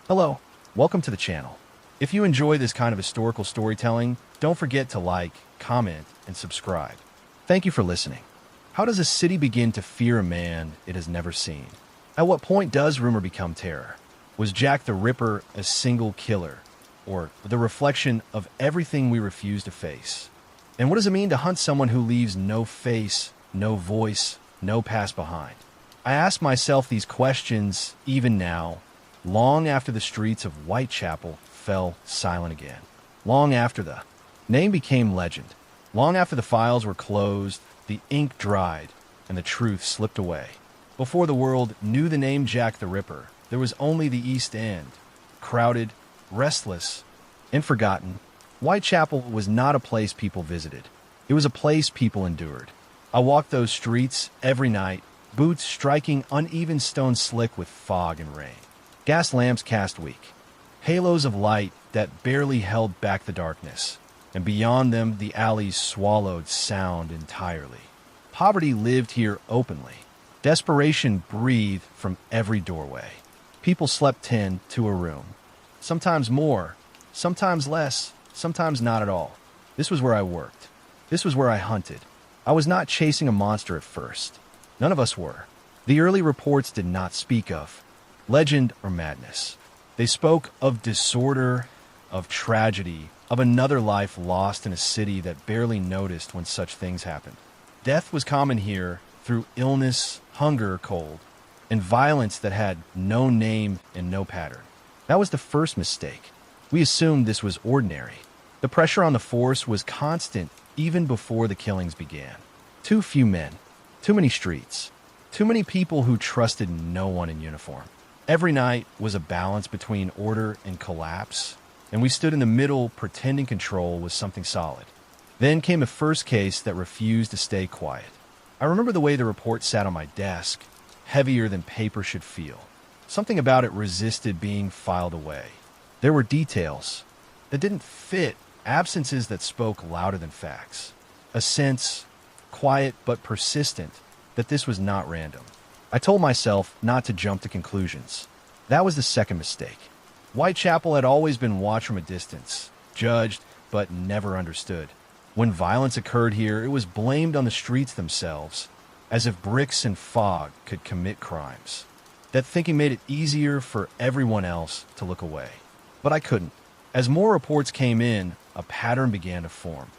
Hello, welcome to the channel. If you enjoy this kind of historical storytelling, don't forget to like, comment, and subscribe. Thank you for listening. How does a city begin to fear a man it has never seen? At what point does rumor become terror? Was Jack the Ripper a single killer, or the reflection of everything we refuse to face? And what does it mean to hunt someone who leaves no face, no voice, no past behind? I ask myself these questions even now, long after the streets of Whitechapel fell silent again, long after the name became legend, long after the files were closed, the ink dried, and the truth slipped away. Before the world knew the name Jack the Ripper, there was only the East End, crowded, restless, and forgotten. Whitechapel was not a place people visited. It was a place people endured. I walked those streets every night, boots striking uneven stone slick with fog and rain. Gas lamps cast weak, halos of light that barely held back the darkness, and beyond them the alleys swallowed sound entirely. Poverty lived here openly. Desperation breathed from every doorway. People slept 10 to a room, sometimes more, sometimes less, sometimes not at all. This was where I worked. This was where I hunted. I was not chasing a monster at first. None of us were. The early reports did not speak of legend or madness. They spoke of disorder, of tragedy, of another life lost in a city that barely noticed when such things happened. Death was common here through illness, hunger, cold, and violence that had no name and no pattern. That was the first mistake. We assumed this was ordinary. The pressure on the force was constant even before the killings began. Too few men, too many streets, too many people who trusted no one in uniform. Every night was a balance between order and collapse, and we stood in the middle pretending control was something solid. Then came a first case that refused to stay quiet. I remember the way the report sat on my desk, heavier than paper should feel. Something about it resisted being filed away. There were details that didn't fit, absences that spoke louder than facts. A sense, quiet but persistent, that this was not random. I told myself not to jump to conclusions. That was the second mistake. Whitechapel had always been watched from a distance, judged, but never understood. When violence occurred here, it was blamed on the streets themselves, as if bricks and fog could commit crimes. That thinking made it easier for everyone else to look away. But I couldn't. As more reports came in, a pattern began to form.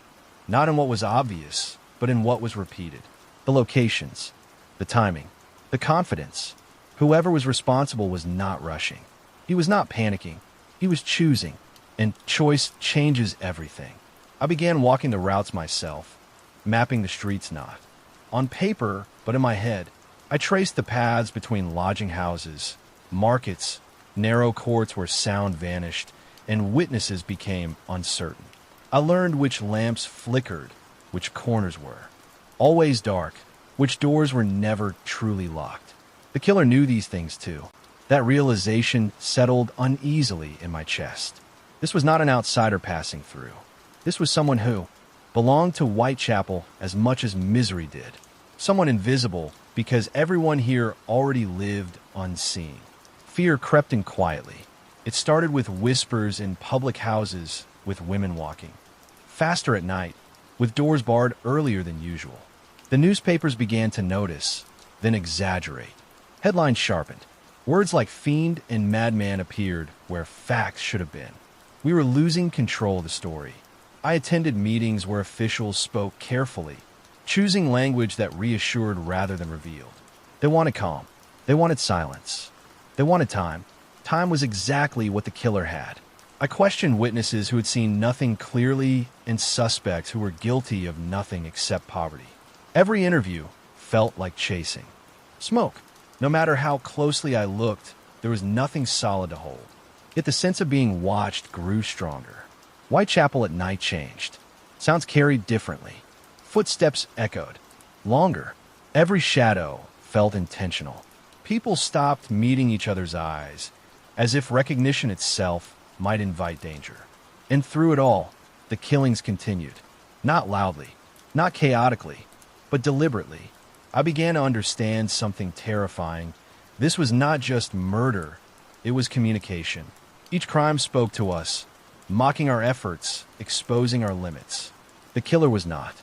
Not in what was obvious, but in what was repeated. The locations, the timing, the confidence. Whoever was responsible was not rushing. He was not panicking. He was choosing, and choice changes everything. I began walking the routes myself, mapping the streets not on paper, but in my head. I traced the paths between lodging houses, markets, narrow courts where sound vanished, and witnesses became uncertain. I learned which lamps flickered, which corners were always dark, which doors were never truly locked. The killer knew these things too. That realization settled uneasily in my chest. This was not an outsider passing through. This was someone who belonged to Whitechapel as much as misery did. Someone invisible because everyone here already lived unseen. Fear crept in quietly. It started with whispers in public houses with women walking. Faster at night, with doors barred earlier than usual. The newspapers began to notice, then exaggerate. Headlines sharpened. Words like fiend and madman appeared where facts should have been. We were losing control of the story. I attended meetings where officials spoke carefully, choosing language that reassured rather than revealed. They wanted calm. They wanted silence. They wanted time. Time was exactly what the killer had. I questioned witnesses who had seen nothing clearly and suspects who were guilty of nothing except poverty. Every interview felt like chasing smoke. No matter how closely I looked, there was nothing solid to hold. Yet the sense of being watched grew stronger. Whitechapel at night changed. Sounds carried differently. Footsteps echoed. Longer. Every shadow felt intentional. People stopped meeting each other's eyes, as if recognition itself might invite danger. And through it all, the killings continued. Not loudly, not chaotically, but deliberately. I began to understand something terrifying. This was not just murder, It was communication. Each crime spoke to us, mocking our efforts, exposing our limits. The killer was not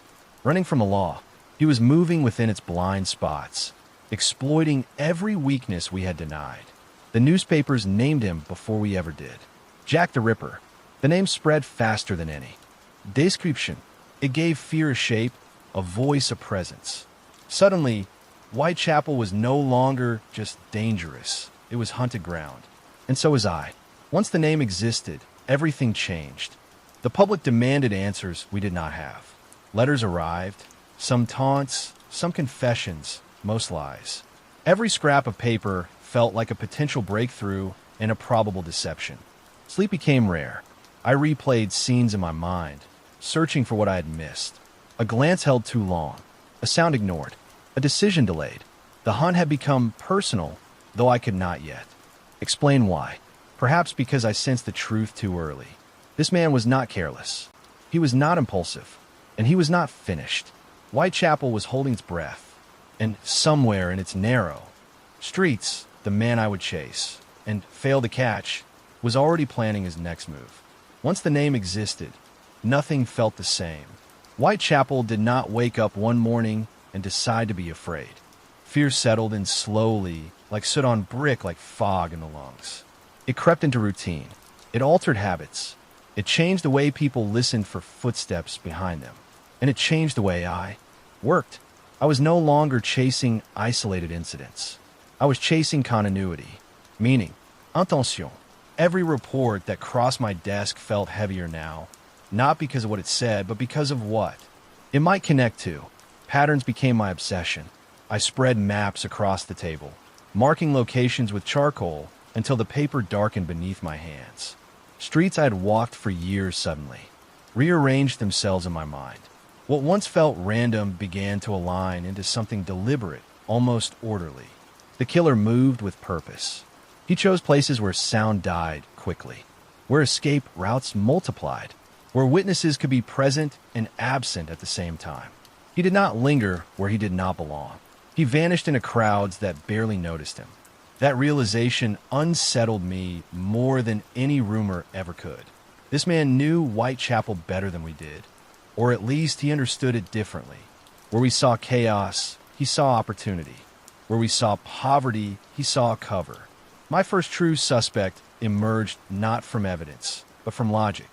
running from the law. He was moving within its blind spots, exploiting every weakness we had denied. The newspapers named him before we ever did. Jack the Ripper. The name spread faster than any description. It gave fear a shape, a voice, a presence. Suddenly, Whitechapel was no longer just dangerous. It was hunted ground. And so was I. Once the name existed, everything changed. The public demanded answers we did not have. Letters arrived, some taunts, some confessions, most lies. Every scrap of paper felt like a potential breakthrough and a probable deception. Sleep became rare. I replayed scenes in my mind, searching for what I had missed. A glance held too long, a sound ignored, a decision delayed. The hunt had become personal, though I could not yet explain why. Perhaps because I sensed the truth too early. This man was not careless. He was not impulsive. And he was not finished. Whitechapel was holding its breath. And somewhere in its narrow streets, the man I would chase and fail to catch was already planning his next move. Once the name existed, nothing felt the same. Whitechapel did not wake up one morning and decide to be afraid. Fear settled in slowly, like soot on brick, like fog in the lungs. It crept into routine. It altered habits. It changed the way people listened for footsteps behind them. And it changed the way I worked. I was no longer chasing isolated incidents. I was chasing continuity, meaning, intention. Every report that crossed my desk felt heavier now, not because of what it said, but because of what it might connect to. Patterns became my obsession. I spread maps across the table, marking locations with charcoal until the paper darkened beneath my hands. Streets I had walked for years suddenly rearranged themselves in my mind. What once felt random began to align into something deliberate, almost orderly. The killer moved with purpose. He chose places where sound died quickly, where escape routes multiplied, where witnesses could be present and absent at the same time. He did not linger where he did not belong. He vanished into crowds that barely noticed him. That realization unsettled me more than any rumor ever could. This man knew Whitechapel better than we did, or at least he understood it differently. Where we saw chaos, he saw opportunity. Where we saw poverty, he saw cover. My first true suspect emerged not from evidence, but from logic.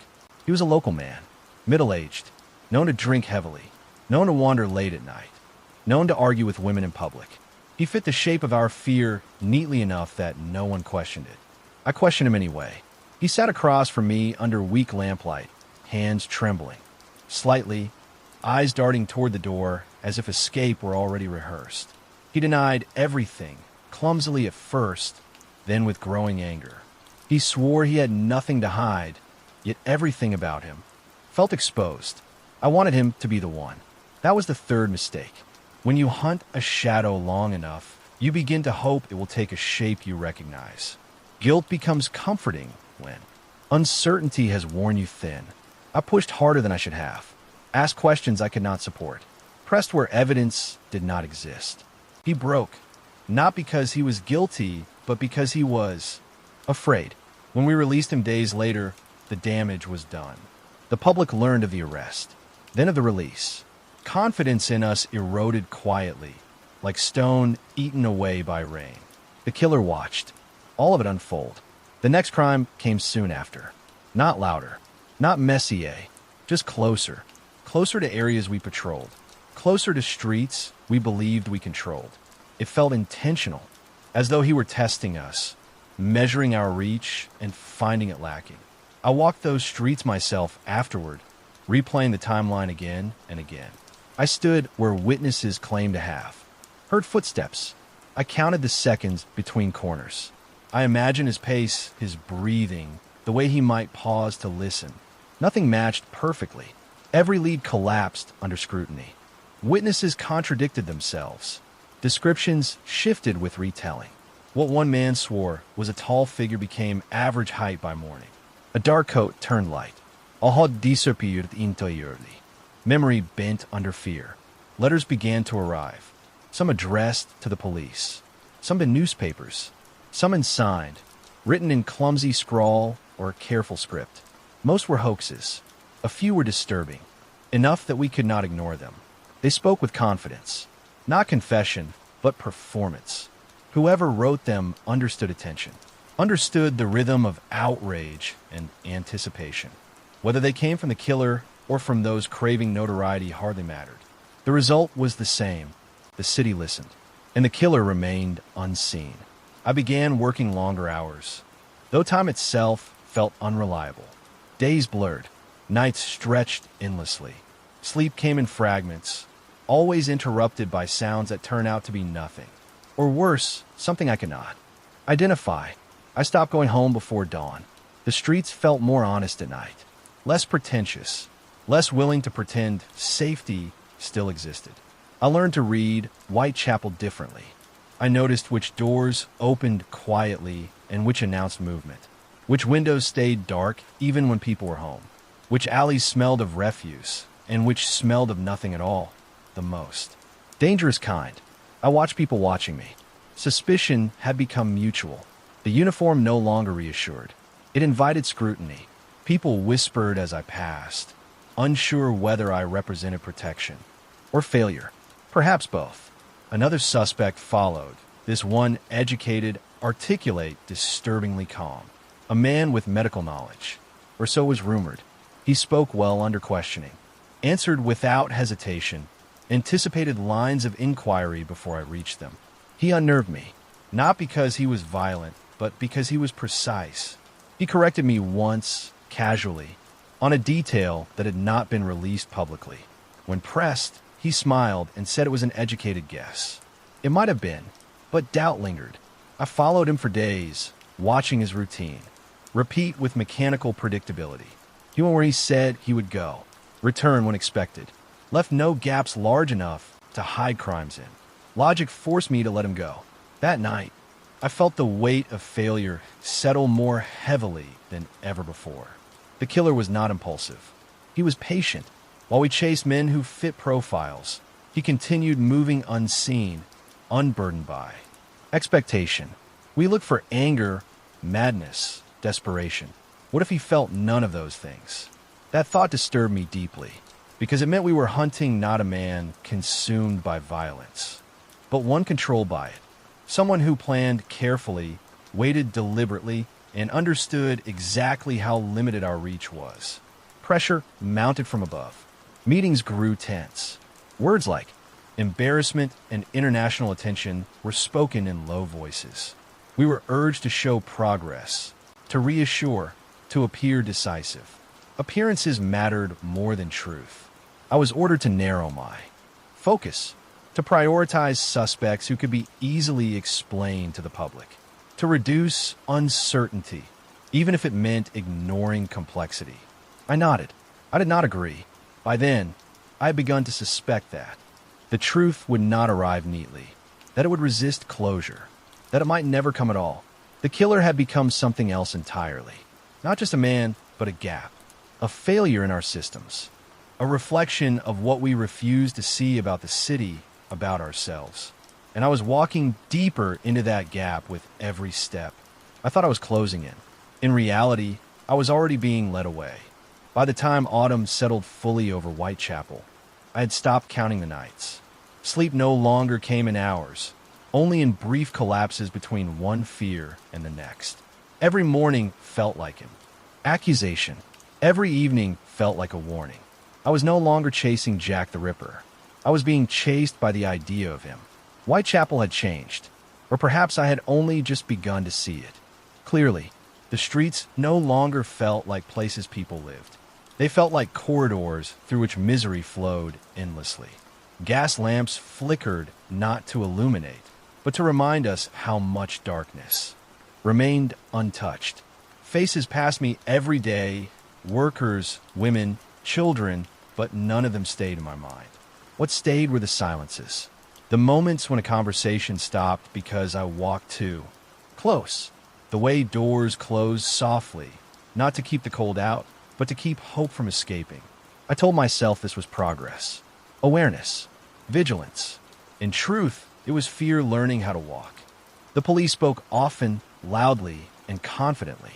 He was a local man, middle-aged, known to drink heavily, known to wander late at night, known to argue with women in public. He fit the shape of our fear neatly enough that no one questioned it. I questioned him anyway. He sat across from me under weak lamplight, hands trembling, slightly, eyes darting toward the door as if escape were already rehearsed. He denied everything, clumsily at first, then with growing anger. He swore he had nothing to hide, yet everything about him felt exposed. I wanted him to be the one. That was the third mistake. When you hunt a shadow long enough, you begin to hope it will take a shape you recognize. Guilt becomes comforting when uncertainty has worn you thin. I pushed harder than I should have, asked questions I could not support, pressed where evidence did not exist. He broke, not because he was guilty, but because he was afraid. When we released him days later, the damage was done. The public learned of the arrest, then of the release. Confidence in us eroded quietly, like stone eaten away by rain. The killer watched, all of it unfold. The next crime came soon after. Not louder, not messier, just closer. Closer to areas we patrolled. Closer to streets we believed we controlled. It felt intentional, as though he were testing us, measuring our reach and finding it lacking. I walked those streets myself afterward, replaying the timeline again and again. I stood where witnesses claimed to have. Heard footsteps. I counted the seconds between corners. I imagined his pace, his breathing, the way he might pause to listen. Nothing matched perfectly. Every lead collapsed under scrutiny. Witnesses contradicted themselves. Descriptions shifted with retelling. What one man swore was a tall figure became average height by morning. A dark coat turned light. All had disappeared interiorly. Memory bent under fear. Letters began to arrive. Some addressed to the police. Some in newspapers. Some unsigned. written in clumsy scrawl or careful script. Most were hoaxes. A few were disturbing, enough that we could not ignore them. They spoke with confidence, not confession, but performance. Whoever wrote them understood attention, understood the rhythm of outrage and anticipation. Whether they came from the killer or from those craving notoriety hardly mattered. The result was the same. The city listened, and the killer remained unseen. I began working longer hours, though time itself felt unreliable. Days blurred, nights stretched endlessly. Sleep came in fragments, always interrupted by sounds that turned out to be nothing. Or worse, something I could not identify. I stopped going home before dawn. The streets felt more honest at night, less pretentious, less willing to pretend safety still existed. I learned to read Whitechapel differently. I noticed which doors opened quietly and which announced movement, which windows stayed dark even when people were home, which alleys smelled of refuse and which smelled of nothing at all, the most. Dangerous kind. I watched people watching me. Suspicion had become mutual. The uniform no longer reassured. It invited scrutiny. People whispered as I passed, unsure whether I represented protection or failure. Perhaps both. Another suspect followed, this one educated, articulate, disturbingly calm. A man with medical knowledge, or so was rumored. He spoke well under questioning, answered without hesitation, anticipated lines of inquiry before I reached them. He unnerved me, not because he was violent, but because he was precise. He corrected me once, casually, on a detail that had not been released publicly. When pressed, he smiled and said it was an educated guess. It might have been, but doubt lingered. I followed him for days, watching his routine, repeat with mechanical predictability. He went where he said he would go, return when expected, left no gaps large enough to hide crimes in. Logic forced me to let him go. That night, I felt the weight of failure settle more heavily than ever before. The killer was not impulsive. He was patient. While we chased men who fit profiles, he continued moving unseen, unburdened by expectation. We looked for anger, madness, desperation. What if he felt none of those things? That thought disturbed me deeply, because it meant we were hunting not a man consumed by violence, but one controlled by it. Someone who planned carefully, waited deliberately, and understood exactly how limited our reach was. Pressure mounted from above. Meetings grew tense. Words like embarrassment and international attention were spoken in low voices. We were urged to show progress, to reassure, to appear decisive. Appearances mattered more than truth. I was ordered to narrow my focus, to prioritize suspects who could be easily explained to the public, to reduce uncertainty, even if it meant ignoring complexity. I nodded. I did not agree. By then, I had begun to suspect that the truth would not arrive neatly, that it would resist closure, that it might never come at all. The killer had become something else entirely. Not just a man, but a gap, a failure in our systems, a reflection of what we refused to see about the city, about ourselves. And I was walking deeper into that gap with every step. I thought I was closing in. In reality, I was already being led away. By the time autumn settled fully over Whitechapel, I had stopped counting the nights. Sleep no longer came in hours, only in brief collapses between one fear and the next. Every morning felt like him. Accusation. Every evening felt like a warning. I was no longer chasing Jack the Ripper. I was being chased by the idea of him. Whitechapel had changed, or perhaps I had only just begun to see it. Clearly, the streets no longer felt like places people lived. They felt like corridors through which misery flowed endlessly. Gas lamps flickered not to illuminate, but to remind us how much darkness remained untouched. Faces passed me every day, workers, women, children, but none of them stayed in my mind. What stayed were the silences, the moments when a conversation stopped because I walked too close, the way doors closed softly, not to keep the cold out, but to keep hope from escaping. I told myself this was progress, awareness, vigilance. In truth, it was fear learning how to walk. The police spoke often, loudly, and confidently.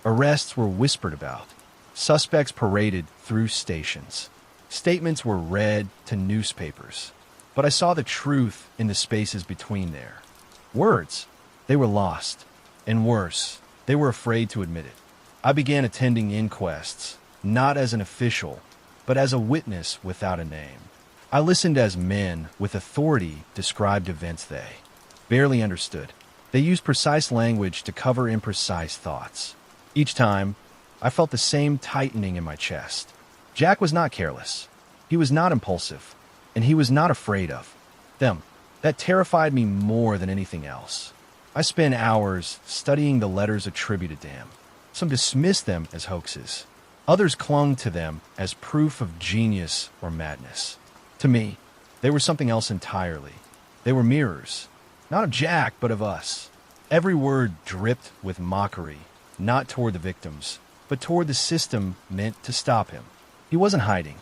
Arrests were whispered about. Suspects paraded through stations. Statements were read to newspapers. But I saw the truth in the spaces between there. Words, they were lost. And worse, they were afraid to admit it. I began attending inquests, not as an official, but as a witness without a name. I listened as men with authority described events they barely understood. They used precise language to cover imprecise thoughts. Each time, I felt the same tightening in my chest. Jack was not careless. He was not impulsive. And he was not afraid of them. That terrified me more than anything else. I spent hours studying the letters attributed to him. Some dismissed them as hoaxes. Others clung to them as proof of genius or madness. To me, they were something else entirely. They were mirrors, not of Jack, but of us. Every word dripped with mockery, not toward the victims, but toward the system meant to stop him. He wasn't hiding.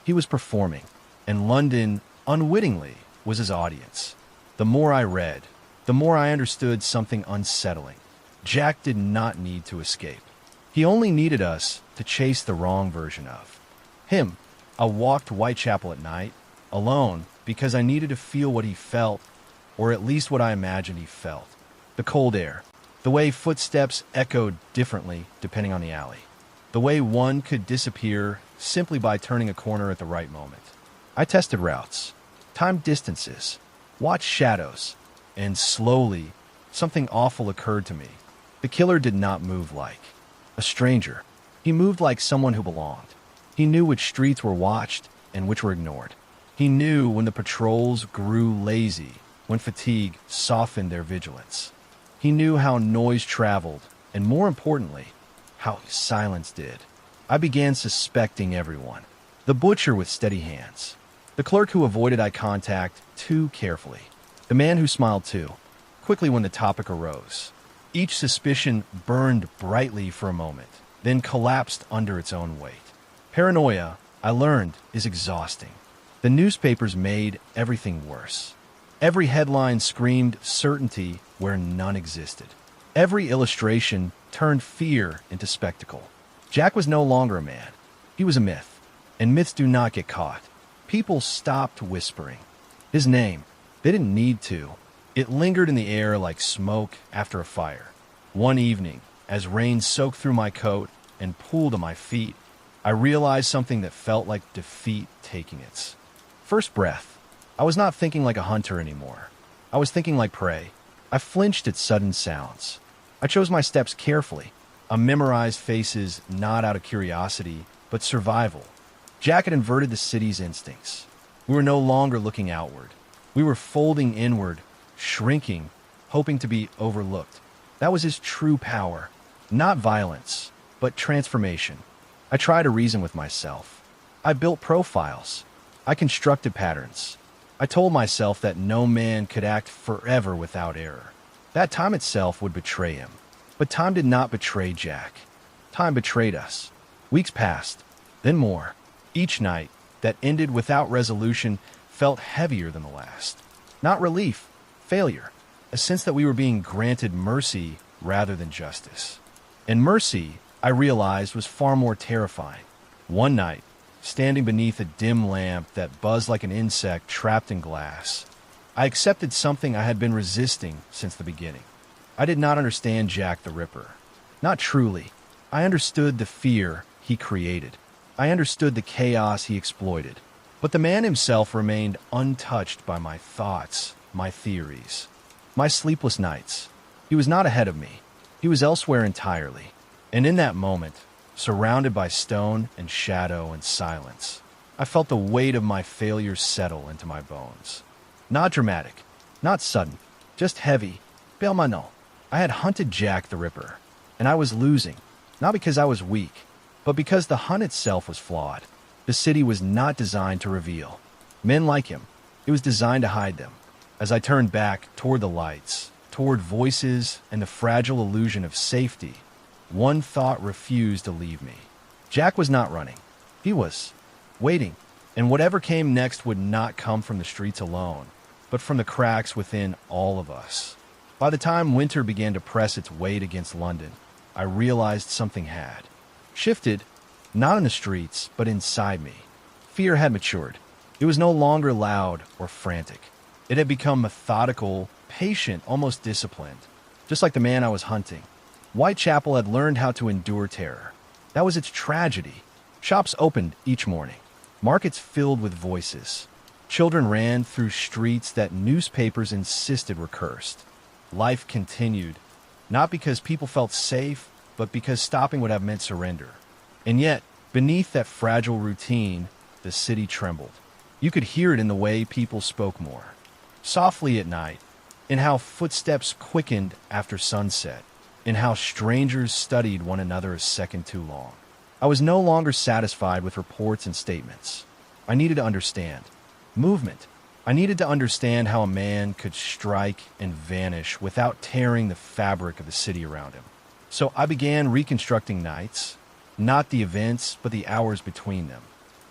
He was performing. And London, unwittingly, was his audience. The more I read, the more I understood something unsettling. Jack did not need to escape. He only needed us to chase the wrong version of him. I walked Whitechapel at night, alone, because I needed to feel what he felt, or at least what I imagined he felt. The cold air, the way footsteps echoed differently depending on the alley, the way one could disappear simply by turning a corner at the right moment. I tested routes, timed distances, watched shadows, and slowly, something awful occurred to me. The killer did not move like a stranger. He moved like someone who belonged. He knew which streets were watched and which were ignored. He knew when the patrols grew lazy, when fatigue softened their vigilance. He knew how noise traveled, and more importantly, how silence did. I began suspecting everyone. The butcher with steady hands. The clerk who avoided eye contact too carefully. The man who smiled too quickly when the topic arose. Each suspicion burned brightly for a moment, then collapsed under its own weight. Paranoia, I learned, is exhausting. The newspapers made everything worse. Every headline screamed certainty where none existed. Every illustration turned fear into spectacle. Jack was no longer a man. He was a myth, and myths do not get caught. People stopped whispering his name. They didn't need to. It lingered in the air like smoke after a fire. One evening, as rain soaked through my coat and pooled on my feet, I realized something that felt like defeat taking its first breath. I was not thinking like a hunter anymore. I was thinking like prey. I flinched at sudden sounds. I chose my steps carefully. I memorized faces not out of curiosity, but survival. Jack had inverted the city's instincts. We were no longer looking outward. We were folding inward, shrinking, hoping to be overlooked. That was his true power. Not violence, but transformation. I tried to reason with myself. I built profiles. I constructed patterns. I told myself that no man could act forever without error. That time itself would betray him. But time did not betray Jack. Time betrayed us. Weeks passed, then more. Each night that ended without resolution felt heavier than the last. Not relief, failure. A sense that we were being granted mercy rather than justice. And mercy, I realized, was far more terrifying. One night, standing beneath a dim lamp that buzzed like an insect trapped in glass, I accepted something I had been resisting since the beginning. I did not understand Jack the Ripper. Not truly. I understood the fear he created. I understood the chaos he exploited. But the man himself remained untouched by my thoughts, my theories, my sleepless nights. He was not ahead of me. He was elsewhere entirely. And in that moment, surrounded by stone and shadow and silence, I felt the weight of my failures settle into my bones. Not dramatic, not sudden, just heavy, permanent. I had hunted Jack the Ripper, and I was losing, not because I was weak, but because the hunt itself was flawed. The city was not designed to reveal men like him. It was designed to hide them. As I turned back toward the lights, toward voices and the fragile illusion of safety, one thought refused to leave me. Jack was not running. He was waiting, and whatever came next would not come from the streets alone, but from the cracks within all of us. By the time winter began to press its weight against London, I realized something had shifted, not in the streets, but inside me. Fear had matured. It was no longer loud or frantic. It had become methodical, patient, almost disciplined. Just like the man I was hunting, Whitechapel had learned how to endure terror. That was its tragedy. Shops opened each morning. Markets filled with voices. Children ran through streets that newspapers insisted were cursed. Life continued, not because people felt safe, but because stopping would have meant surrender. And yet, beneath that fragile routine, the city trembled. You could hear it in the way people spoke more softly at night, in how footsteps quickened after sunset, in how strangers studied one another a second too long. I was no longer satisfied with reports and statements. I needed to understand movement. I needed to understand how a man could strike and vanish without tearing the fabric of the city around him. So I began reconstructing nights, not the events, but the hours between them.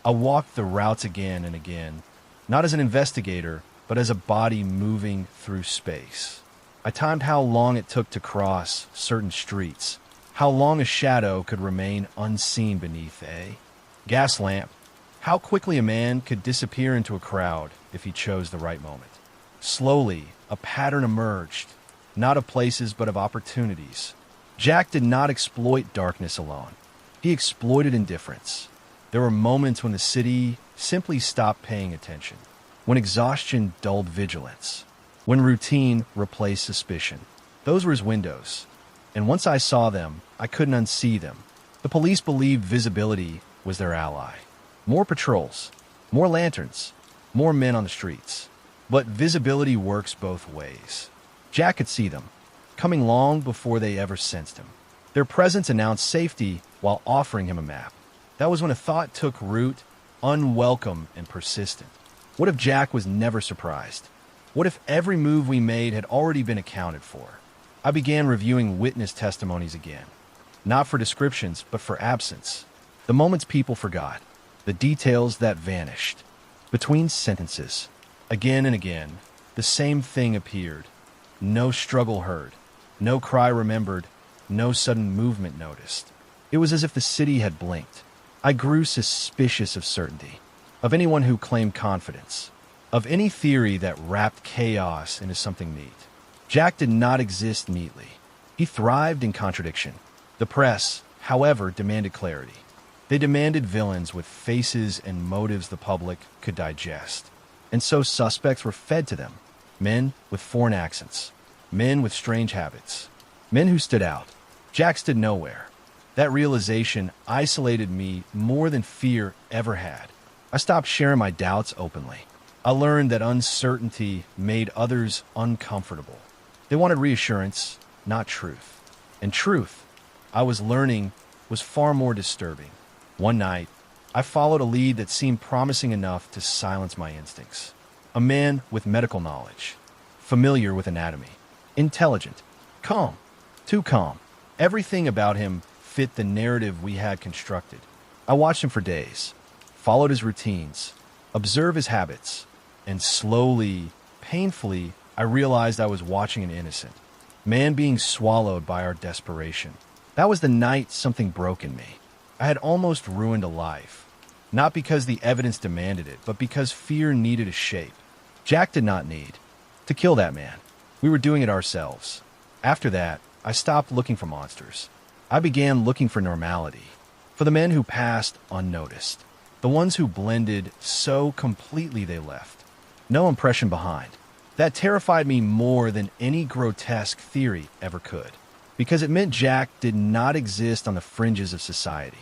I walked the routes again and again, not as an investigator, but as a body moving through space. I timed how long it took to cross certain streets, how long a shadow could remain unseen beneath a gas lamp, how quickly a man could disappear into a crowd if he chose the right moment. Slowly, a pattern emerged, not of places but of opportunities. Jack did not exploit darkness alone. He exploited indifference. There were moments when the city simply stopped paying attention, when exhaustion dulled vigilance, when routine replaced suspicion. Those were his windows, and once I saw them, I couldn't unsee them. The police believed visibility was their ally. More patrols, more lanterns, more men on the streets. But visibility works both ways. Jack could see them, coming long before they ever sensed him. Their presence announced safety while offering him a map. That was when a thought took root, unwelcome and persistent. What if Jack was never surprised? What if every move we made had already been accounted for? I began reviewing witness testimonies again. Not for descriptions, but for absence. The moments people forgot. The details that vanished. Between sentences, again and again, the same thing appeared. No struggle heard. No cry remembered. No sudden movement noticed. It was as if the city had blinked. I grew suspicious of certainty, of anyone who claimed confidence, of any theory that wrapped chaos into something neat. Jack did not exist neatly. He thrived in contradiction. The press, however, demanded clarity. They demanded villains with faces and motives the public could digest. And so suspects were fed to them. Men with foreign accents. Men with strange habits. Men who stood out. Jack stood nowhere. That realization isolated me more than fear ever had. I stopped sharing my doubts openly. I learned that uncertainty made others uncomfortable. They wanted reassurance, not truth. And truth, I was learning, was far more disturbing. One night, I followed a lead that seemed promising enough to silence my instincts. A man with medical knowledge, familiar with anatomy, intelligent, calm, too calm. Everything about him fit the narrative we had constructed. I watched him for days, followed his routines, observed his habits, and slowly, painfully, I realized I was watching an innocent man being swallowed by our desperation. That was the night something broke in me. I had almost ruined a life, not because the evidence demanded it, but because fear needed a shape. Jack did not need to kill that man. We were doing it ourselves. After that, I stopped looking for monsters. I began looking for normality, for the men who passed unnoticed, the ones who blended so completely they left. No impression behind. That terrified me more than any grotesque theory ever could, because it meant Jack did not exist on the fringes of society.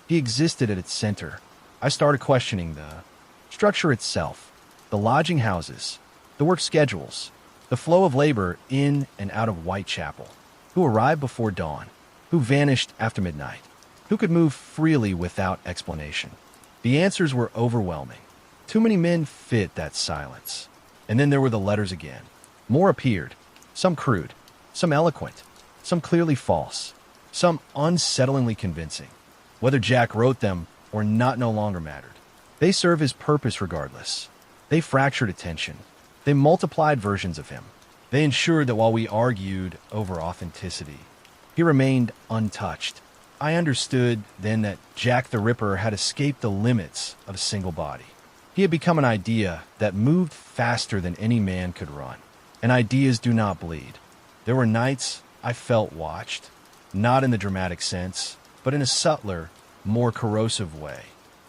He existed at its center. I started questioning the structure itself, the lodging houses, the work schedules, the flow of labor in and out of Whitechapel. Who arrived before dawn? Who vanished after midnight? Who could move freely without explanation? The answers were overwhelming. Too many men fit that silence. And then there were the letters again. More appeared, some crude, some eloquent, some clearly false, some unsettlingly convincing. Whether Jack wrote them or not no longer mattered. They served his purpose regardless. They fractured attention. They multiplied versions of him. They ensured that while we argued over authenticity, he remained untouched. I understood then that Jack the Ripper had escaped the limits of a single body. He had become an idea that moved faster than any man could run. And ideas do not bleed. There were nights I felt watched, not in the dramatic sense, but in a subtler, more corrosive way,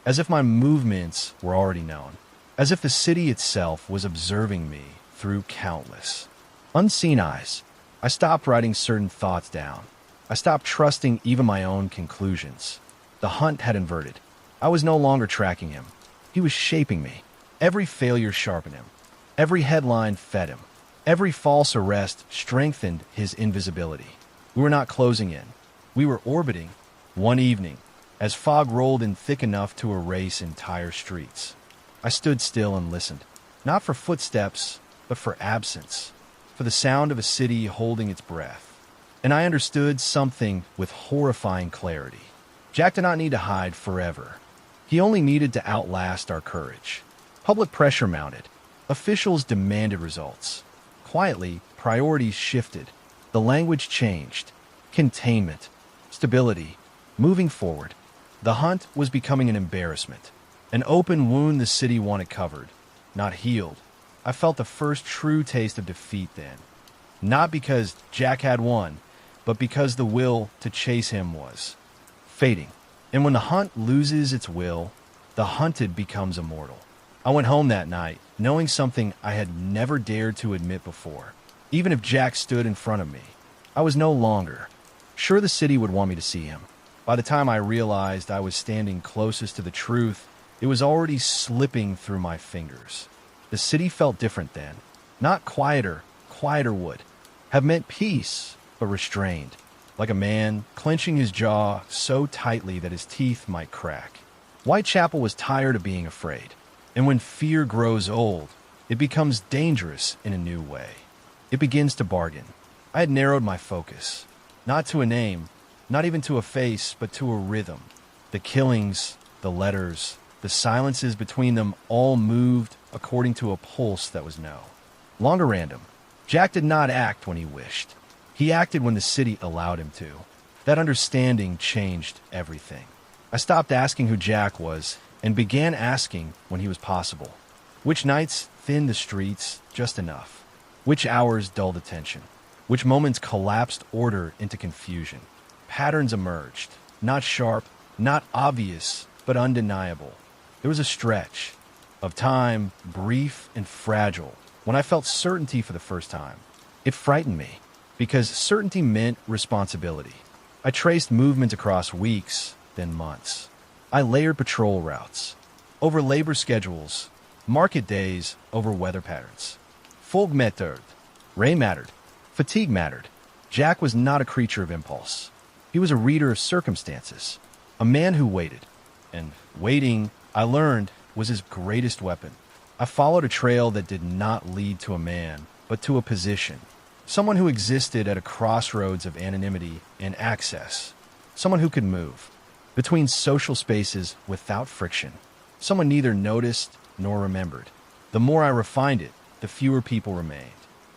as if my movements were already known, as if the city itself was observing me through countless unseen eyes. I stopped writing certain thoughts down. I stopped trusting even my own conclusions. The hunt had inverted. I was no longer tracking him. He was shaping me. Every failure sharpened him. Every headline fed him. Every false arrest strengthened his invisibility. We were not closing in. We were orbiting. One evening, as fog rolled in thick enough to erase entire streets, I stood still and listened, not for footsteps, but for absence, for the sound of a city holding its breath. And I understood something with horrifying clarity. Jack did not need to hide forever. He only needed to outlast our courage. Public pressure mounted. Officials demanded results. Quietly, priorities shifted. The language changed. Containment, stability, moving forward. The hunt was becoming an embarrassment. An open wound the city wanted covered, not healed. I felt the first true taste of defeat then. Not because Jack had won, but because the will to chase him was fading. And when the hunt loses its will, the hunted becomes immortal. I went home that night, knowing something I had never dared to admit before. Even if Jack stood in front of me, I was no longer sure the city would want me to see him. By the time I realized I was standing closest to the truth, it was already slipping through my fingers. The city felt different then. Not quieter. Quieter would have meant peace, but restrained, like a man clenching his jaw so tightly that his teeth might crack. Whitechapel was tired of being afraid. And when fear grows old, it becomes dangerous in a new way. It begins to bargain. I had narrowed my focus, not to a name, not even to a face, but to a rhythm. The killings, the letters, the silences between them all moved according to a pulse that was no longer random. Jack did not act when he wished. He acted when the city allowed him to. That understanding changed everything. I stopped asking who Jack was and began asking when he was possible. Which nights thinned the streets just enough? Which hours dulled attention? Which moments collapsed order into confusion? Patterns emerged, not sharp, not obvious, but undeniable. There was a stretch of time, brief and fragile, when I felt certainty for the first time. It frightened me, because certainty meant responsibility. I traced movement across weeks, then months. I layered patrol routes, over labor schedules, market days over weather patterns. Fog mattered, rain mattered, fatigue mattered. Jack was not a creature of impulse. He was a reader of circumstances, a man who waited. And waiting, I learned, was his greatest weapon. I followed a trail that did not lead to a man, but to a position. Someone who existed at a crossroads of anonymity and access. Someone who could move between social spaces without friction. Someone neither noticed nor remembered. The more I refined it, the fewer people remained.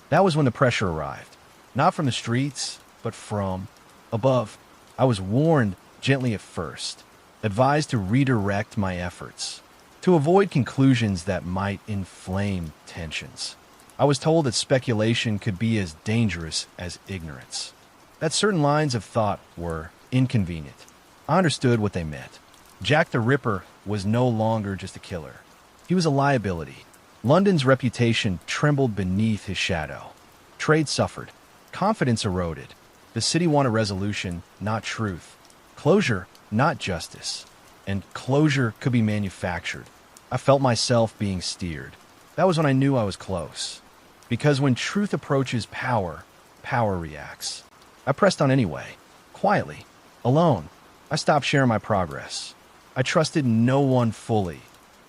That was when the pressure arrived. Not from the streets, but from above. I was warned gently at first, advised to redirect my efforts, to avoid conclusions that might inflame tensions. I was told that speculation could be as dangerous as ignorance, that certain lines of thought were inconvenient. I understood what they meant. Jack the Ripper was no longer just a killer. He was a liability. London's reputation trembled beneath his shadow. Trade suffered. Confidence eroded. The city wanted resolution, not truth. Closure, not justice. And closure could be manufactured. I felt myself being steered. That was when I knew I was close. Because when truth approaches power, power reacts. I pressed on anyway, quietly, alone. I stopped sharing my progress. I trusted no one fully,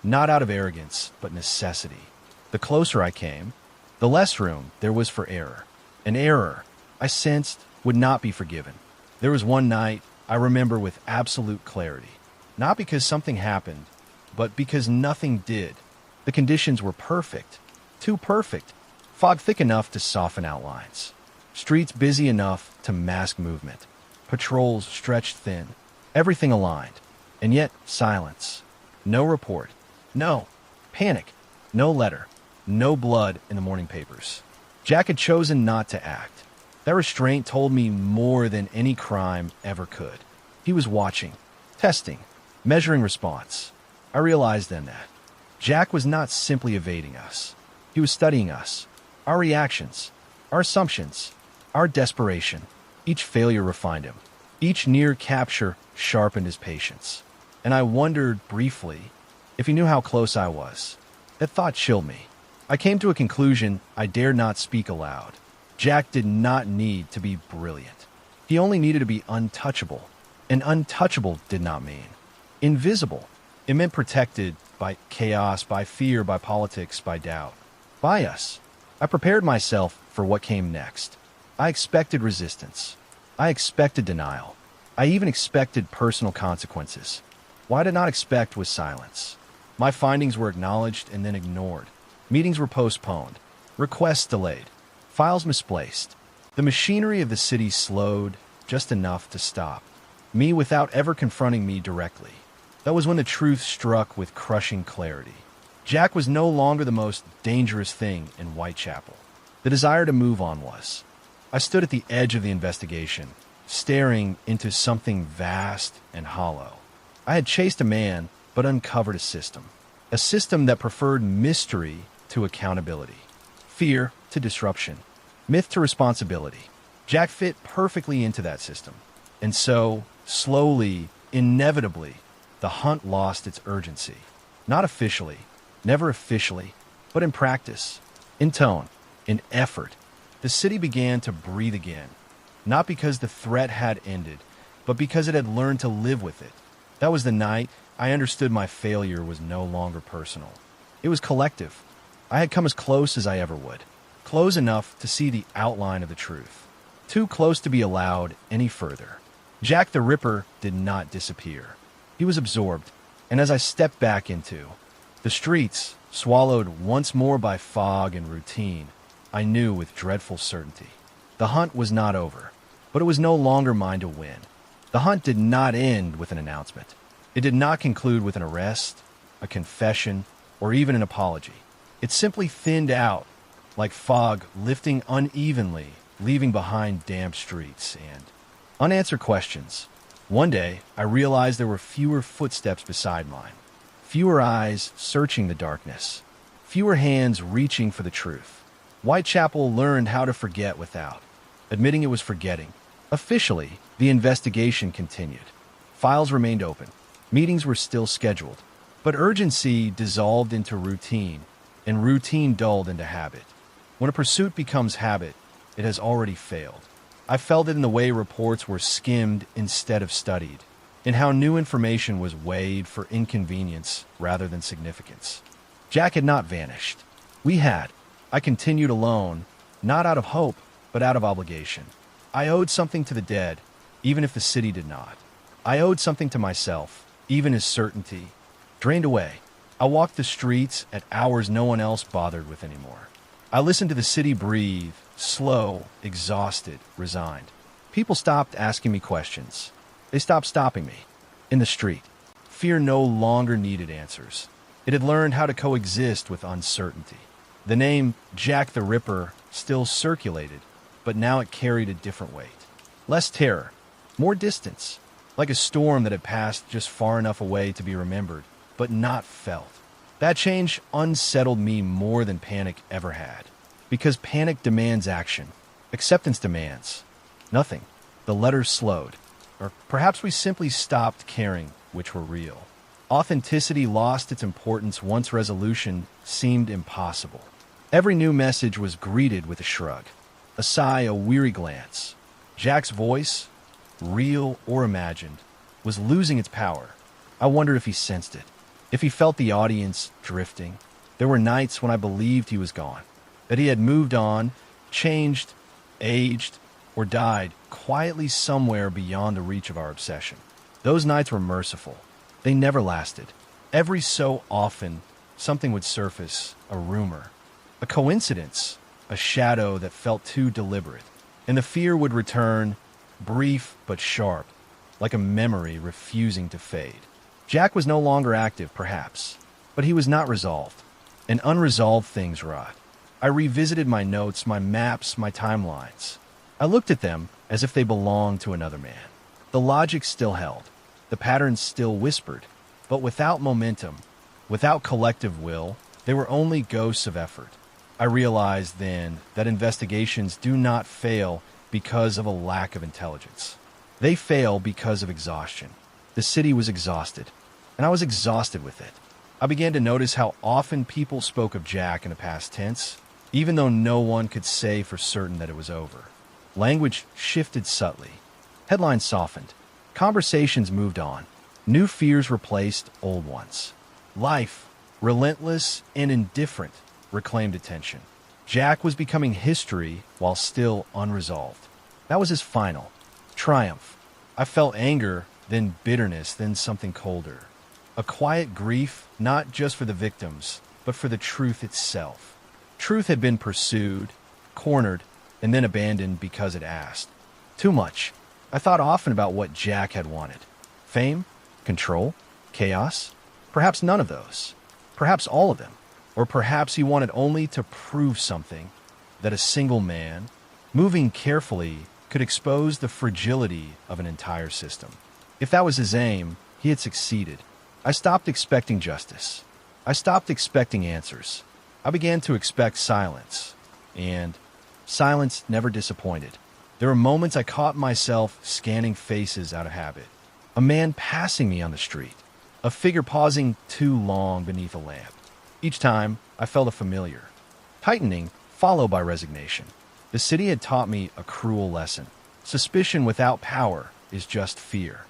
not out of arrogance, but necessity. The closer I came, the less room there was for error. An error, I sensed, would not be forgiven. There was one night I remember with absolute clarity. Not because something happened, but because nothing did. The conditions were perfect. Too perfect. Fog thick enough to soften outlines. Streets busy enough to mask movement. Patrols stretched thin. Everything aligned. And yet, silence. No report. No. Panic. No letter. No blood in the morning papers. Jack had chosen not to act. That restraint told me more than any crime ever could. He was watching, testing, measuring response. I realized then that Jack was not simply evading us. He was studying us, our reactions, our assumptions, our desperation. Each failure refined him. Each near capture sharpened his patience. And I wondered briefly if he knew how close I was. That thought chilled me. I came to a conclusion I dared not speak aloud. Jack did not need to be brilliant. He only needed to be untouchable. And untouchable did not mean invisible. It meant protected by chaos, by fear, by politics, by doubt. By us. I prepared myself for what came next. I expected resistance. I expected denial. I even expected personal consequences. What I did not expect was silence. My findings were acknowledged and then ignored. Meetings were postponed. Requests delayed. Files misplaced. The machinery of the city slowed just enough to stop me without ever confronting me directly. That was when the truth struck with crushing clarity. Jack was no longer the most dangerous thing in Whitechapel. The desire to move on was. I stood at the edge of the investigation, staring into something vast and hollow. I had chased a man, but uncovered a system. A system that preferred mystery to accountability, fear to disruption, myth to responsibility. Jack fit perfectly into that system. And so, slowly, inevitably, the hunt lost its urgency. Not officially, never officially, but in practice, in tone, in effort. The city began to breathe again, not because the threat had ended, but because it had learned to live with it. That was the night I understood my failure was no longer personal. It was collective. I had come as close as I ever would, close enough to see the outline of the truth, too close to be allowed any further. Jack the Ripper did not disappear. He was absorbed, and as I stepped back into the streets, swallowed once more by fog and routine, I knew with dreadful certainty. The hunt was not over, but it was no longer mine to win. The hunt did not end with an announcement. It did not conclude with an arrest, a confession, or even an apology. It simply thinned out, like fog lifting unevenly, leaving behind damp streets and unanswered questions. One day, I realized there were fewer footsteps beside mine, fewer eyes searching the darkness, fewer hands reaching for the truth. Whitechapel learned how to forget without admitting it was forgetting. Officially, the investigation continued. Files remained open. Meetings were still scheduled. But urgency dissolved into routine, and routine dulled into habit. When a pursuit becomes habit, it has already failed. I felt it in the way reports were skimmed instead of studied, in how new information was weighed for inconvenience rather than significance. Jack had not vanished. We had. I continued alone, not out of hope, but out of obligation. I owed something to the dead, even if the city did not. I owed something to myself, even as certainty drained away. I walked the streets at hours no one else bothered with anymore. I listened to the city breathe, slow, exhausted, resigned. People stopped asking me questions. They stopped stopping me. In the street, fear no longer needed answers. It had learned how to coexist with uncertainty. The name Jack the Ripper still circulated, but now it carried a different weight. Less terror, more distance, like a storm that had passed just far enough away to be remembered, but not felt. That change unsettled me more than panic ever had. Because panic demands action. Acceptance demands nothing. The letters slowed. Or perhaps we simply stopped caring which were real. Authenticity lost its importance once resolution seemed impossible. Every new message was greeted with a shrug, a sigh, a weary glance. Jack's voice, real or imagined, was losing its power. I wondered if he sensed it, if he felt the audience drifting. There were nights when I believed he was gone, that he had moved on, changed, aged, or died quietly somewhere beyond the reach of our obsession. Those nights were merciful. They never lasted. Every so often, something would surface, a rumor, a coincidence, a shadow that felt too deliberate, and the fear would return, brief but sharp, like a memory refusing to fade. Jack was no longer active, perhaps, but he was not resolved, and unresolved things rot. I revisited my notes, my maps, my timelines. I looked at them as if they belonged to another man. The logic still held, the patterns still whispered, but without momentum, without collective will, they were only ghosts of effort. I realized then that investigations do not fail because of a lack of intelligence. They fail because of exhaustion. The city was exhausted, and I was exhausted with it. I began to notice how often people spoke of Jack in the past tense, even though no one could say for certain that it was over. Language shifted subtly. Headlines softened. Conversations moved on. New fears replaced old ones. Life, relentless and indifferent, reclaimed attention. Jack was becoming history while still unresolved. That was his final triumph. I felt anger, then bitterness, then something colder. A quiet grief, not just for the victims, but for the truth itself. Truth had been pursued, cornered, and then abandoned because it asked. Too much. I thought often about what Jack had wanted. Fame? Control? Chaos? Perhaps none of those. Perhaps all of them. Or perhaps he wanted only to prove something, that a single man, moving carefully, could expose the fragility of an entire system. If that was his aim, he had succeeded. I stopped expecting justice. I stopped expecting answers. I began to expect silence. And silence never disappointed. There were moments I caught myself scanning faces out of habit. A man passing me on the street. A figure pausing too long beneath a lamp. Each time, I felt a familiar tightening, followed by resignation. The city had taught me a cruel lesson. Suspicion without power is just fear.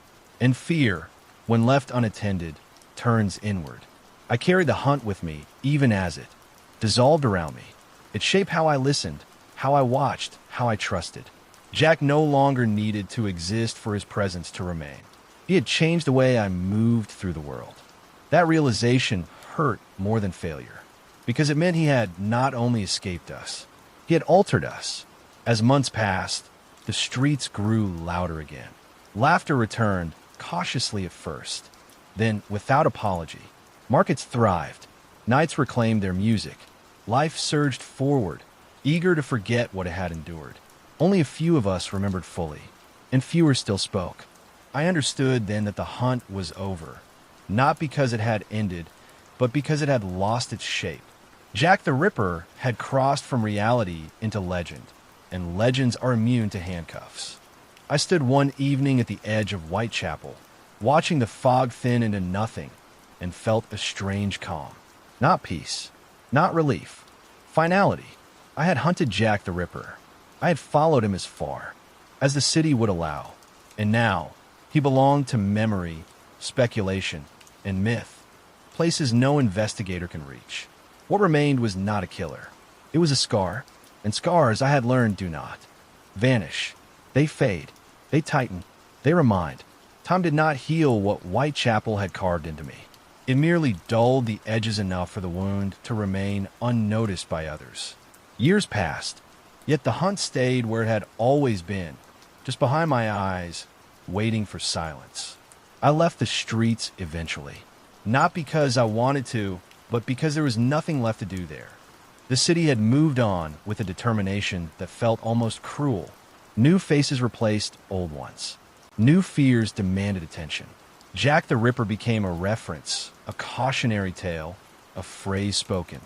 And fear, when left unattended, turns inward. I carried the hunt with me, even as it dissolved around me. It shaped how I listened, how I watched, how I trusted. Jack no longer needed to exist for his presence to remain. He had changed the way I moved through the world. That realization hurt more than failure, because it meant he had not only escaped us, he had altered us. As months passed, the streets grew louder again. Laughter returned, cautiously at first, then without apology. Markets thrived. Nights reclaimed their music. Life surged forward, eager to forget what it had endured. Only a few of us remembered fully, and fewer still spoke. I understood then that the hunt was over, not because it had ended, but because it had lost its shape. Jack the Ripper had crossed from reality into legend, and legends are immune to handcuffs. I stood one evening at the edge of Whitechapel, watching the fog thin into nothing, and felt a strange calm. Not peace, not relief, finality. I had hunted Jack the Ripper. I had followed him as far as the city would allow, and now he belonged to memory, speculation, and myth, places no investigator can reach. What remained was not a killer. It was a scar, and scars, I had learned, do not vanish. They fade, they tighten, they remind. Time did not heal what Whitechapel had carved into me. It merely dulled the edges enough for the wound to remain unnoticed by others. Years passed, yet the hunt stayed where it had always been, just behind my eyes, waiting for silence. I left the streets eventually, not because I wanted to, but because there was nothing left to do there. The city had moved on with a determination that felt almost cruel. New faces replaced old ones. New fears demanded attention. Jack the Ripper became a reference, a cautionary tale, a phrase spoken,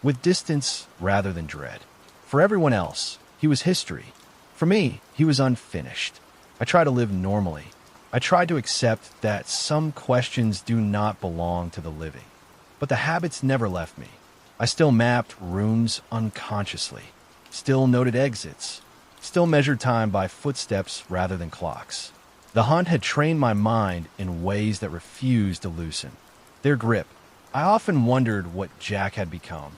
with distance rather than dread. For everyone else, he was history. For me, he was unfinished. I tried to live normally. I tried to accept that some questions do not belong to the living. But the habits never left me. I still mapped rooms unconsciously, still noted exits, still measured time by footsteps rather than clocks. The hunt had trained my mind in ways that refused to loosen their grip. I often wondered what Jack had become,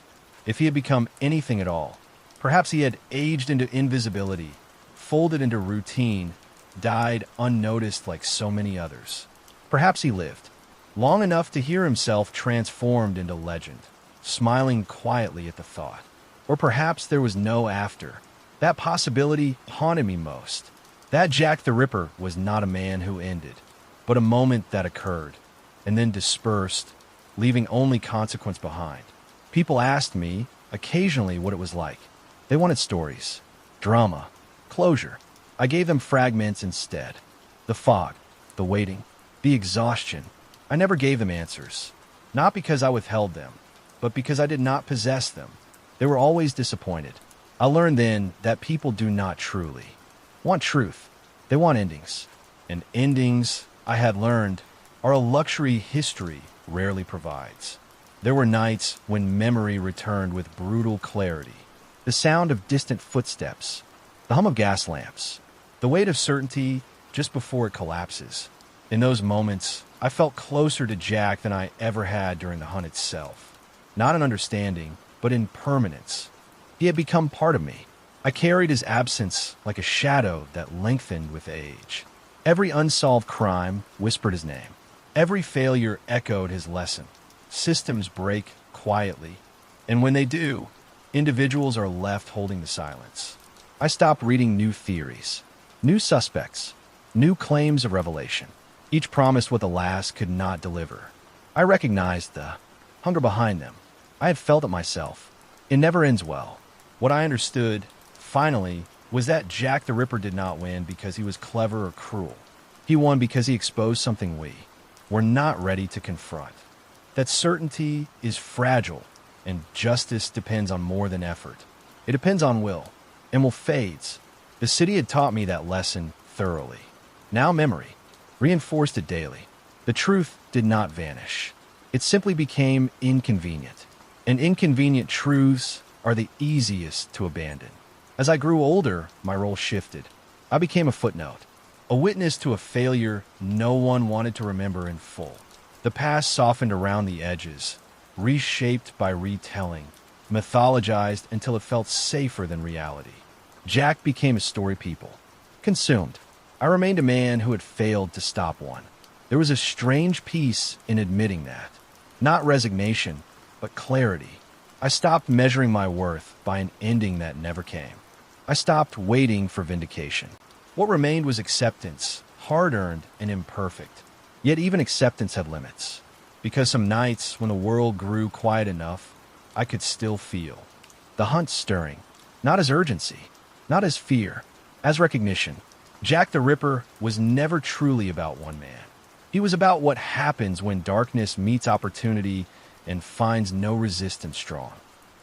if he had become anything at all. Perhaps he had aged into invisibility, folded into routine, died unnoticed like so many others. Perhaps he lived long enough to hear himself transformed into legend, smiling quietly at the thought. Or perhaps there was no after. That possibility haunted me most. That Jack the Ripper was not a man who ended, but a moment that occurred, and then dispersed, leaving only consequence behind. People asked me, occasionally, what it was like. They wanted stories, drama, closure. I gave them fragments instead. The fog, the waiting, the exhaustion. I never gave them answers. Not because I withheld them, but because I did not possess them. They were always disappointed. I learned then that people do not truly want truth. They want endings. And endings, I had learned, are a luxury history rarely provides. There were nights when memory returned with brutal clarity. The sound of distant footsteps, the hum of gas lamps, the weight of certainty just before it collapses. In those moments, I felt closer to Jack than I ever had during the hunt itself. Not in understanding, but in permanence. He had become part of me. I carried his absence like a shadow that lengthened with age. Every unsolved crime whispered his name. Every failure echoed his lesson. Systems break quietly, and when they do, individuals are left holding the silence. I stopped reading new theories, new suspects, new claims of revelation. Each promised what the last could not deliver. I recognized the hunger behind them. I had felt it myself. It never ends well. What I understood, finally, was that Jack the Ripper did not win because he was clever or cruel. He won because he exposed something we were not ready to confront. That certainty is fragile, and justice depends on more than effort. It depends on will, and will fades. The city had taught me that lesson thoroughly. Now memory reinforced it daily. The truth did not vanish. It simply became inconvenient. And inconvenient truths are the easiest to abandon. As I grew older, my role shifted. I became a footnote, a witness to a failure no one wanted to remember in full. The past softened around the edges, reshaped by retelling, mythologized until it felt safer than reality. Jack became a story people, consumed. I remained a man who had failed to stop one. There was a strange peace in admitting that. Not resignation, but clarity. I stopped measuring my worth by an ending that never came. I stopped waiting for vindication. What remained was acceptance, hard-earned and imperfect. Yet even acceptance had limits. Because some nights, when the world grew quiet enough, I could still feel the hunt stirring, not as urgency, not as fear, as recognition. Jack the Ripper was never truly about one man. He was about what happens when darkness meets opportunity and finds no resistance strong,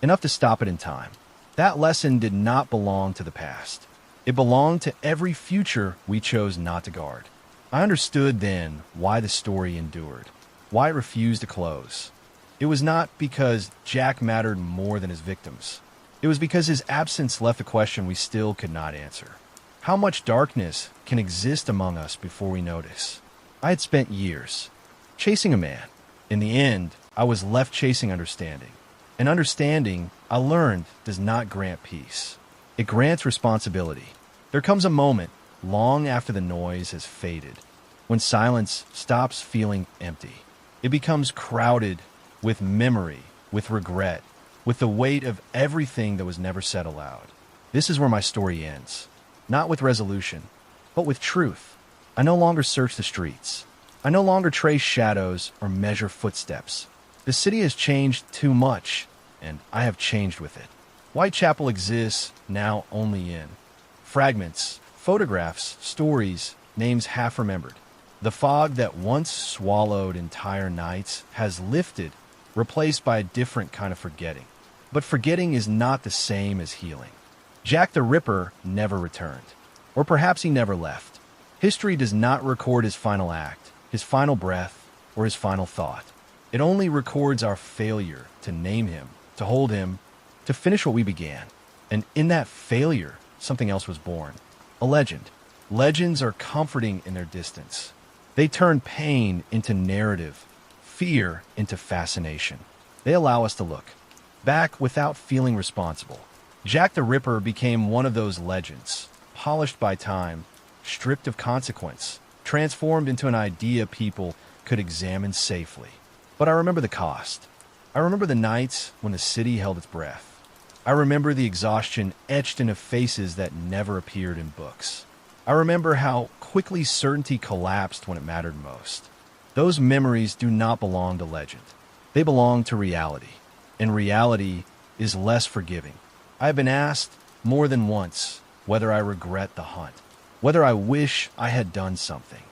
enough to stop it in time. That lesson did not belong to the past. It belonged to every future we chose not to guard. I understood then why the story endured, why it refused to close. It was not because Jack mattered more than his victims. It was because his absence left a question we still could not answer. How much darkness can exist among us before we notice? I had spent years chasing a man. In the end, I was left chasing understanding. And understanding, I learned, does not grant peace. It grants responsibility. There comes a moment, long after the noise has faded, when silence stops feeling empty. It becomes crowded with memory, with regret, with the weight of everything that was never said aloud. This is where my story ends. Not with resolution, but with truth. I no longer search the streets. I no longer trace shadows or measure footsteps. The city has changed too much, and I have changed with it. Whitechapel exists now only in fragments, photographs, stories, names half remembered. The fog that once swallowed entire nights has lifted, replaced by a different kind of forgetting. But forgetting is not the same as healing. Jack the Ripper never returned, or perhaps he never left. History does not record his final act, his final breath, or his final thought. It only records our failure to name him, to hold him, to finish what we began. And in that failure, something else was born. A legend. Legends are comforting in their distance. They turn pain into narrative, fear into fascination. They allow us to look back without feeling responsible. Jack the Ripper became one of those legends, polished by time, stripped of consequence, transformed into an idea people could examine safely. But I remember the cost. I remember the nights when the city held its breath. I remember the exhaustion etched into faces that never appeared in books. I remember how quickly certainty collapsed when it mattered most. Those memories do not belong to legend. They belong to reality. And reality is less forgiving. I have been asked more than once whether I regret the hunt, whether I wish I had done something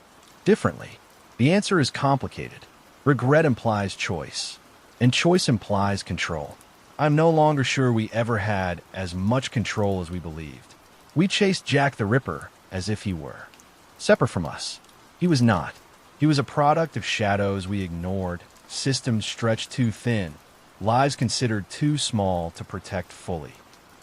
differently. The answer is complicated. Regret implies choice, and choice implies control. I'm no longer sure we ever had as much control as we believed. We chased Jack the Ripper as if he were separate from us. He was not. He was a product of shadows we ignored, systems stretched too thin, lives considered too small to protect fully.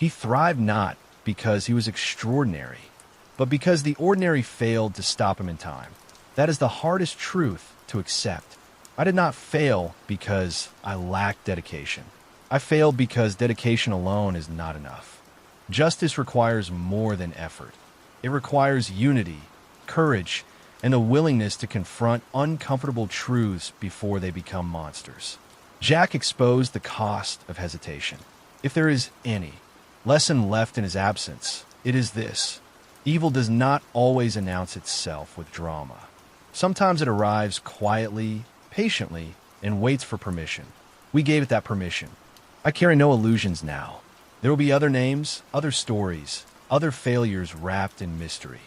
He thrived not because he was extraordinary, but because the ordinary failed to stop him in time. That is the hardest truth to accept. I did not fail because I lacked dedication. I failed because dedication alone is not enough. Justice requires more than effort. It requires unity, courage, and the willingness to confront uncomfortable truths before they become monsters. Jack exposed the cost of hesitation. If there is any lesson left in his absence, it is this: evil does not always announce itself with drama. Sometimes it arrives quietly, patiently, and waits for permission. We gave it that permission. I carry no illusions now. There will be other names, other stories, other failures wrapped in mystery.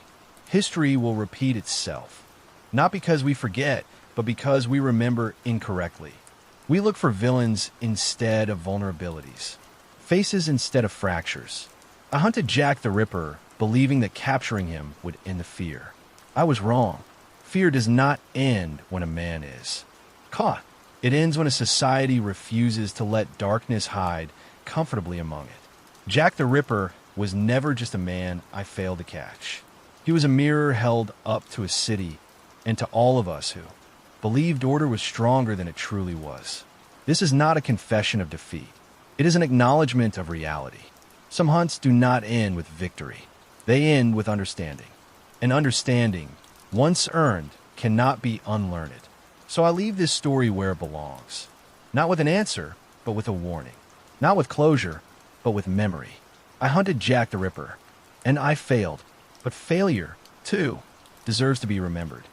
History will repeat itself, not because we forget, but because we remember incorrectly. We look for villains instead of vulnerabilities, faces instead of fractures. I hunted Jack the Ripper, believing that capturing him would end the fear. I was wrong. Fear does not end when a man is caught. It ends when a society refuses to let darkness hide comfortably among it. Jack the Ripper was never just a man I failed to catch. He was a mirror held up to a city and to all of us who believed order was stronger than it truly was. This is not a confession of defeat. It is an acknowledgement of reality. Some hunts do not end with victory. They end with understanding. And understanding, once earned, cannot be unlearned. So I leave this story where it belongs. Not with an answer, but with a warning. Not with closure, but with memory. I hunted Jack the Ripper, and I failed. But failure, too, deserves to be remembered.